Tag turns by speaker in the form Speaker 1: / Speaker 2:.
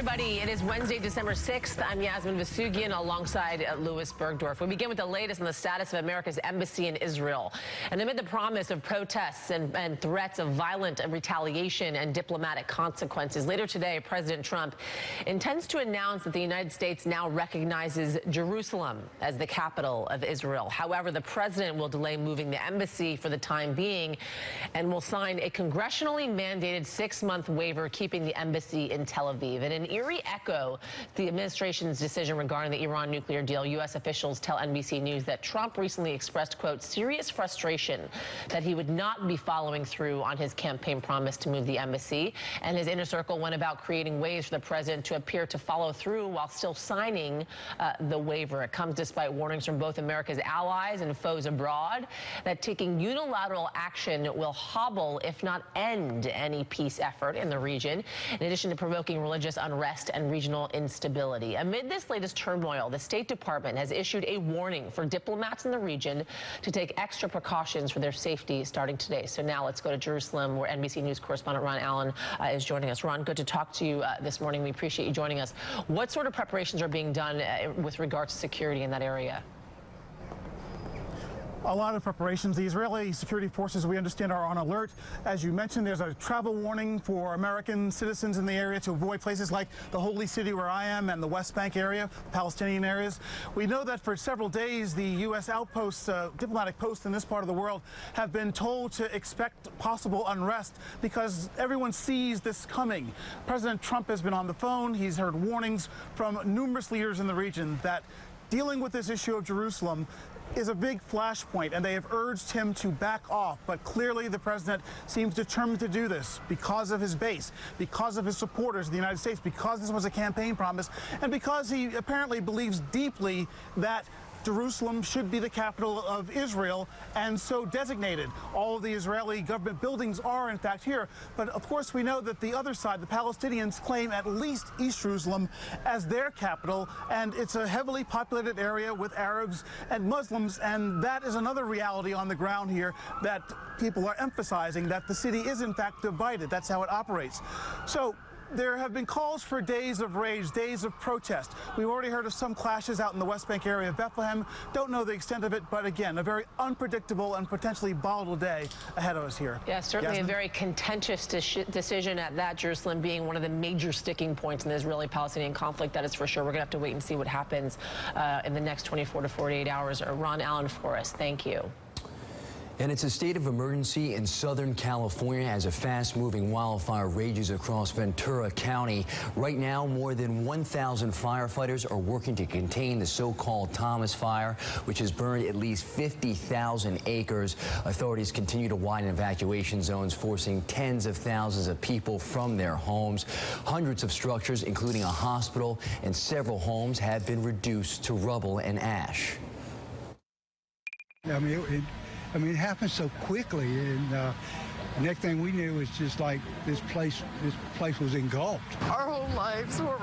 Speaker 1: everybody. It is Wednesday, December 6th. I'm Yasmin Vasugian alongside Louis Bergdorf. We begin with the latest on the status of America's embassy in Israel. And amid the promise of protests and threats of violent retaliation and diplomatic consequences, later today, President Trump intends to announce that the United States now recognizes Jerusalem as the capital of Israel. However, the president will delay moving the embassy for the time being and will sign a congressionally mandated 6-month waiver keeping the embassy in Tel Aviv. In an eerie echo to the administration's decision regarding the Iran nuclear deal, U.S. officials tell NBC News that Trump recently expressed, quote, serious frustration that he would not be following through on his campaign promise to move the embassy. And his inner circle went about creating ways for the president to appear to follow through while still signing the waiver. It comes despite warnings from both America's allies and foes abroad that taking unilateral action will hobble, if not end, any peace effort in the region, in addition to provoking religious unrest and regional instability. Amid this latest turmoil, the State Department has issued a warning for diplomats in the region to take extra precautions for their safety starting today. So now let's go to Jerusalem, where NBC News correspondent Ron Allen is joining us. Ron, good to talk to you this morning. We appreciate you joining us. What sort of preparations are being done with regards to security in that area?
Speaker 2: A lot of preparations. The Israeli security forces, we understand, are on alert. As you mentioned, there's a travel warning for American citizens in the area to avoid places like the Holy City where I am and the West Bank area, Palestinian areas. We know that for several days, the U.S. outposts, diplomatic posts in this part of the world, have been told to expect possible unrest because everyone sees this coming. President Trump has been on the phone. He's heard warnings from numerous leaders in the region that dealing with this issue of Jerusalem is a big flashpoint, and they have urged him to back off. But clearly the president seems determined to do this because of his base, because of his supporters in the United States, because this was a campaign promise, and because he apparently believes deeply that Jerusalem should be the capital of Israel, and so designated. All of the Israeli government buildings are, in fact, here. But, of course, we know that the other side, the Palestinians, claim at least East Jerusalem as their capital, and it's a heavily populated area with Arabs and Muslims, and that is another reality on the ground here that people are emphasizing, that the city is, in fact, divided. That's how it operates. So there have been calls for days of rage, days of protest. We've already heard of some clashes out in the West Bank area of Bethlehem. Don't know the extent of it, but again, a very unpredictable and potentially volatile day ahead of us here.
Speaker 1: Yeah, certainly Yasmin? A very contentious decision at that, Jerusalem being one of the major sticking points in the Israeli-Palestinian conflict. That is for sure. We're going to have to wait and see what happens in the next 24 to 48 hours. Ron Allen for us. Thank you.
Speaker 3: And it's a state of emergency in Southern California as a fast-moving wildfire rages across Ventura County. Right now, more than 1,000 firefighters are working to contain the so-called Thomas Fire, which has burned at least 50,000 acres. Authorities continue to widen evacuation zones, forcing tens of thousands of people from their homes. Hundreds of structures, including a hospital and several homes, have been reduced to rubble and ash.
Speaker 4: I mean, it happened so quickly, and the next thing we knew was just like this place was engulfed.
Speaker 5: Our whole lives were